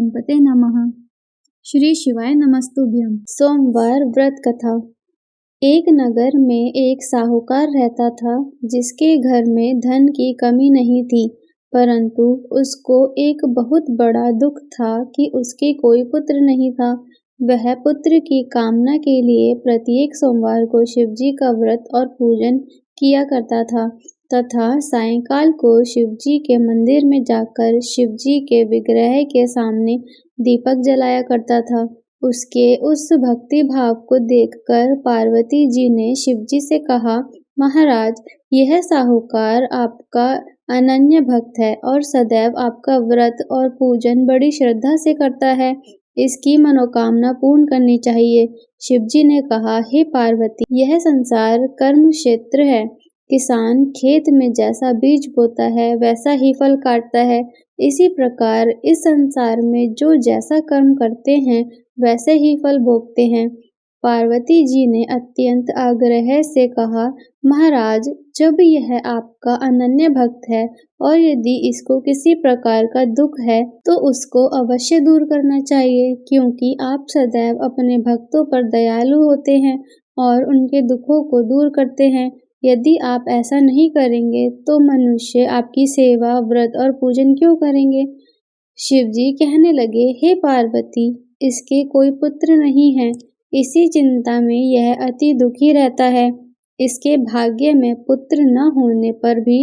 गणपते नमः। श्री शिवाय नमस्तुभ्यं। सोमवार व्रत कथा। एक नगर में एक साहूकार रहता था जिसके घर में धन की कमी नहीं थी, परंतु उसको एक बहुत बड़ा दुख था कि उसके कोई पुत्र नहीं था। वह पुत्र की कामना के लिए प्रत्येक सोमवार को शिवजी का व्रत और पूजन किया करता था तथा सायंकाल को शिवजी के मंदिर में जाकर शिवजी के विग्रह के सामने दीपक जलाया करता था। उसके उस भक्ति भाव को देखकर पार्वती जी ने शिवजी से कहा, महाराज, यह साहूकार आपका अनन्य भक्त है और सदैव आपका व्रत और पूजन बड़ी श्रद्धा से करता है। इसकी मनोकामना पूर्ण करनी चाहिए। शिवजी ने कहा, हे पार्वती, यह संसार कर्म क्षेत्र है। किसान खेत में जैसा बीज बोता है वैसा ही फल काटता है। इसी प्रकार इस संसार में जो जैसा कर्म करते हैं वैसे ही फल भोगते हैं। पार्वती जी ने अत्यंत आग्रह से कहा, महाराज, जब यह आपका अनन्य भक्त है और यदि इसको किसी प्रकार का दुख है तो उसको अवश्य दूर करना चाहिए, क्योंकि आप सदैव अपने भक्तों पर दयालु होते हैं और उनके दुखों को दूर करते हैं। यदि आप ऐसा नहीं करेंगे तो मनुष्य आपकी सेवा, व्रत और पूजन क्यों करेंगे? शिवजी कहने लगे, हे पार्वती, इसके कोई पुत्र नहीं है। इसी चिंता में यह अति दुखी रहता है। इसके भाग्य में पुत्र न होने पर भी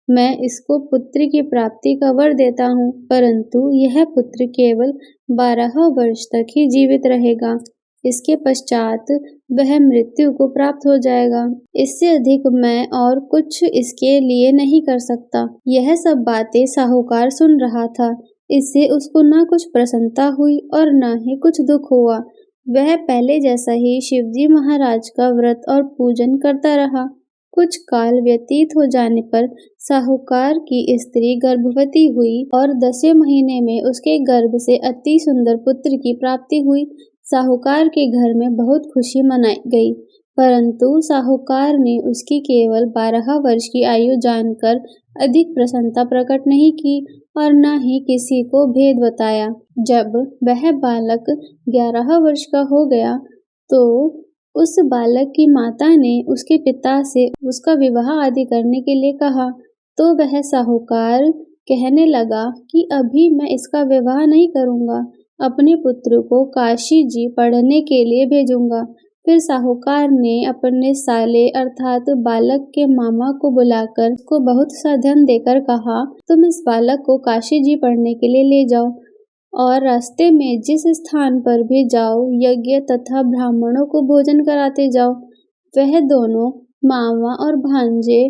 मैं इसको पुत्र की प्राप्ति का वर देता हूँ, परंतु यह पुत्र केवल 12 वर्ष तक ही जीवित रहेगा। इसके पश्चात वह मृत्यु को प्राप्त हो जाएगा। इससे अधिक मैं और कुछ इसके लिए नहीं कर सकता। यह सब बातें साहूकार सुन रहा था। इससे उसको न कुछ प्रसन्नता हुई और न ही कुछ दुख हुआ। वह पहले जैसा ही शिवजी महाराज का व्रत और पूजन करता रहा। कुछ काल व्यतीत हो जाने पर साहूकार की स्त्री गर्भवती हुई और 10वें महीने में उसके गर्भ से अति सुंदर पुत्र की प्राप्ति हुई। साहूकार के घर में बहुत खुशी मनाई गई, परंतु साहूकार ने उसकी केवल 12 वर्ष की आयु जानकर अधिक प्रसन्नता प्रकट नहीं की और न ही किसी को भेद बताया। जब वह बालक 11 वर्ष का हो गया तो उस बालक की माता ने उसके पिता से उसका विवाह आदि करने के लिए कहा, तो वह साहूकार कहने लगा कि अभी मैं इसका विवाह नहीं करूँगा, अपने पुत्र को काशी जी पढ़ने के लिए भेजूंगा। फिर साहूकार ने अपने साले अर्थात बालक के मामा को बुलाकर उसको बहुत सा धन देकर कहा, तुम इस बालक को काशी जी पढ़ने के लिए ले जाओ और रास्ते में जिस स्थान पर भी जाओ यज्ञ तथा ब्राह्मणों को भोजन कराते जाओ। वह दोनों मामा और भांजे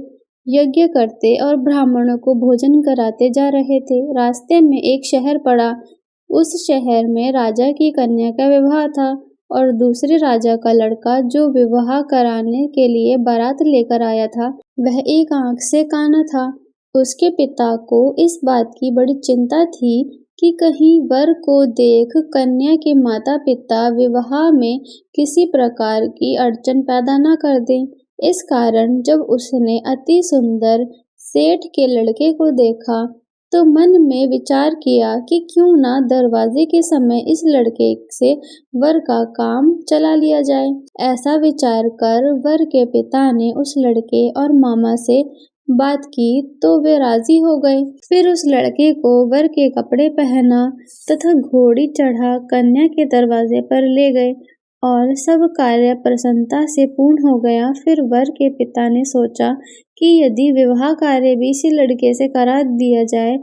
यज्ञ करते और ब्राह्मणों को भोजन कराते जा रहे थे। रास्ते में एक शहर पड़ा। उस शहर में राजा की कन्या का विवाह था और दूसरे राजा का लड़का जो विवाह कराने के लिए बारात लेकर आया था वह एक आंख से काना था। उसके पिता को इस बात की बड़ी चिंता थी कि कहीं वर को देख कन्या के माता पिता विवाह में किसी प्रकार की अड़चन पैदा न कर दें। इस कारण जब उसने अति सुंदर सेठ के लड़के को देखा तो मन में विचार किया कि क्यों ना दरवाजे के समय इस लड़के से वर का काम चला लिया जाए। ऐसा विचार कर वर के पिता ने उस लड़के और मामा से बात की तो वे राजी हो गए। फिर उस लड़के को वर के कपड़े पहना तथा घोड़ी चढ़ा कन्या के दरवाजे पर ले गए और सब कार्य प्रसन्नता से पूर्ण हो गया। फिर वर के पिता ने सोचा कि यदि विवाह कार्य भी इसी लड़के से करा दिया जाए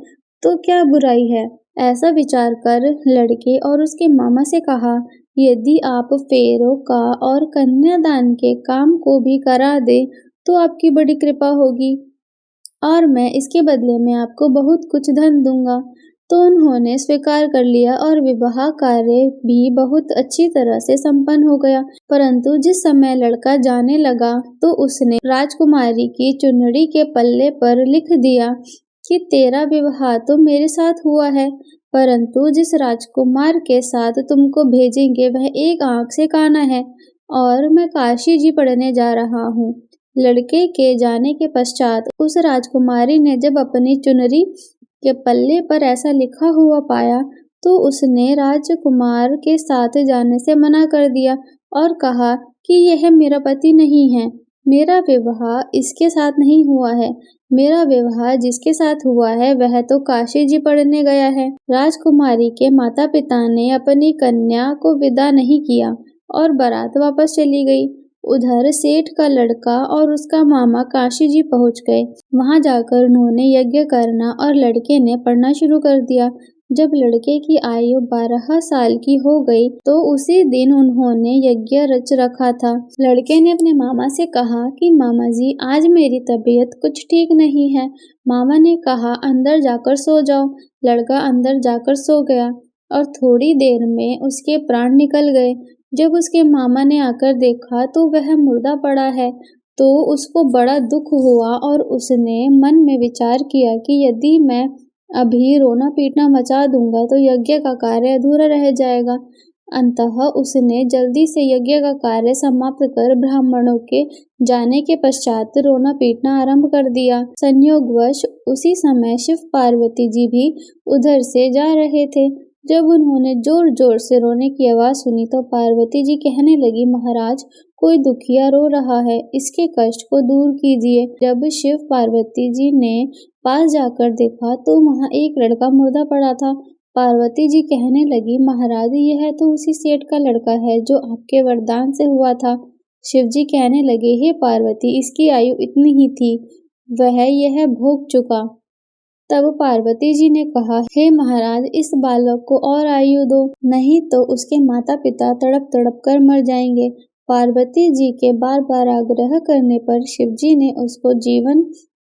तो क्या बुराई है। ऐसा विचार कर लड़के और उसके मामा से कहा, यदि आप फेरों का और कन्यादान के काम को भी करा दे तो आपकी बड़ी कृपा होगी और मैं इसके बदले में आपको बहुत कुछ धन दूंगा। तो उन्होंने स्वीकार कर लिया और विवाह कार्य भी बहुत अच्छी तरह से संपन्न हो गया। परंतु जिस समय लड़का जाने लगा तो उसने राजकुमारी की चुनरी के पल्ले पर लिख दिया कि तेरा विवाह तो मेरे साथ हुआ है, परंतु जिस राजकुमार के साथ तुमको भेजेंगे वह एक आंख से काना है और मैं काशी जी पढ़ने जा रहा हूँ। लड़के के जाने के पश्चात उस राजकुमारी ने जब अपनी चुनरी के पल्ले पर ऐसा लिखा हुआ पाया तो उसने राजकुमार के साथ जाने से मना कर दिया और कहा कि यह मेरा पति नहीं है, मेरा विवाह इसके साथ नहीं हुआ है। मेरा विवाह जिसके साथ हुआ है वह तो काशी जी पढ़ने गया है। राजकुमारी के माता पिता ने अपनी कन्या को विदा नहीं किया और बारात वापस चली गई। उधर सेठ का लड़का और उसका मामा काशी जी पहुंच गए। वहां जाकर उन्होंने यज्ञ करना और लड़के ने पढ़ना शुरू कर दिया। जब लड़के की आयु 12 साल की हो गई तो उसी दिन उन्होंने यज्ञ रच रखा था। लड़के ने अपने मामा से कहा कि मामा जी आज मेरी तबीयत कुछ ठीक नहीं है। मामा ने कहा अंदर जाकर सो जाओ। लड़का अंदर जाकर सो गया और थोड़ी देर में उसके प्राण निकल गए। जब उसके मामा ने आकर देखा तो वह मुर्दा पड़ा है तो उसको बड़ा दुख हुआ और उसने मन में विचार किया कि यदि मैं अभी रोना पीटना मचा दूंगा तो यज्ञ का कार्य अधूरा रह जाएगा। अंततः उसने जल्दी से यज्ञ का कार्य समाप्त कर ब्राह्मणों के जाने के पश्चात रोना पीटना आरंभ कर दिया। संयोगवश उसी समय शिव पार्वती जी भी उधर से जा रहे थे। जब उन्होंने जोर जोर से रोने की आवाज सुनी तो पार्वती जी कहने लगी, महाराज कोई दुखिया रो रहा है, इसके कष्ट को दूर कीजिए। जब शिव पार्वती जी ने पास जाकर देखा तो वहां एक लड़का मुर्दा पड़ा था। पार्वती जी कहने लगी, महाराज यह तो उसी सेठ का लड़का है जो आपके वरदान से हुआ था। शिव जी कहने लगे, हे पार्वती इसकी आयु इतनी ही थी, वह यह भोग चुका। तब पार्वती जी ने कहा, हे महाराज इस बालक को और आयु दो, नहीं तो उसके माता पिता तड़प तड़प कर मर जाएंगे। पार्वती जी के बार बार आग्रह करने पर शिव जी ने उसको जीवन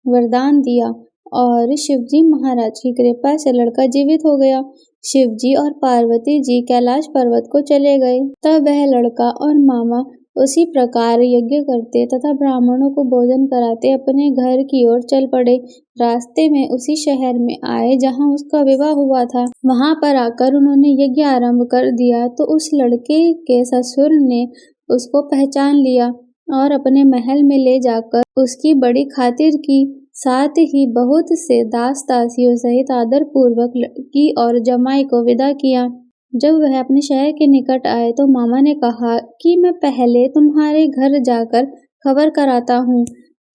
वरदान दिया और शिवजी महाराज की कृपा से लड़का जीवित हो गया। शिवजी और पार्वती जी कैलाश पर्वत को चले गए। तब वह लड़का और मामा उसी प्रकार यज्ञ करते तथा ब्राह्मणों को भोजन कराते अपने घर की ओर चल पड़े। रास्ते में उसी शहर में आए जहां उसका विवाह हुआ था। वहां पर आकर उन्होंने यज्ञ आरंभ कर दिया तो उस लड़के के ससुर ने उसको पहचान लिया और अपने महल में ले जाकर उसकी बड़ी खातिर की। साथ ही बहुत से दास दासियों सहित आदर पूर्वक लड़की और जमाई को विदा किया। जब वह अपने शहर के निकट आए तो मामा ने कहा कि मैं पहले तुम्हारे घर जाकर खबर कराता हूँ।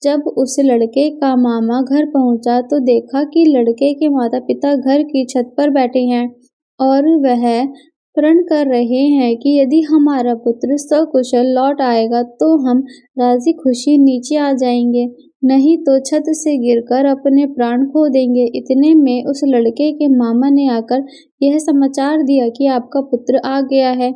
जब उस लड़के का मामा घर पहुंचा तो देखा कि लड़के के माता पिता घर की छत पर बैठे हैं और वह प्रण कर रहे हैं कि यदि हमारा पुत्र सकुशल लौट आएगा तो हम राजी खुशी नीचे आ जाएंगे, नहीं तो छत से गिरकर अपने प्राण खो देंगे। इतने में उस लड़के के मामा ने आकर यह समाचार दिया कि आपका पुत्र आ गया है,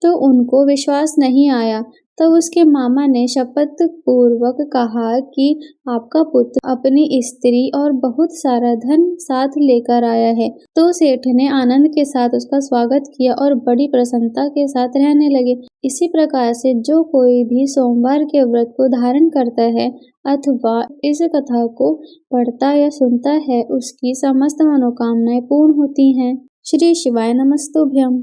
तो उनको विश्वास नहीं आया। तब उसके मामा ने शपथ पूर्वक कहा कि आपका पुत्र अपनी स्त्री और बहुत सारा धन साथ लेकर आया है। तो सेठ ने आनंद के साथ उसका स्वागत किया और बड़ी प्रसन्नता के साथ रहने लगे। इसी प्रकार से जो कोई भी सोमवार के व्रत को धारण करता है अथवा इस कथा को पढ़ता या सुनता है उसकी समस्त मनोकामनाएं पूर्ण होती हैं। श्री शिवाय नमस्तुभ्यम।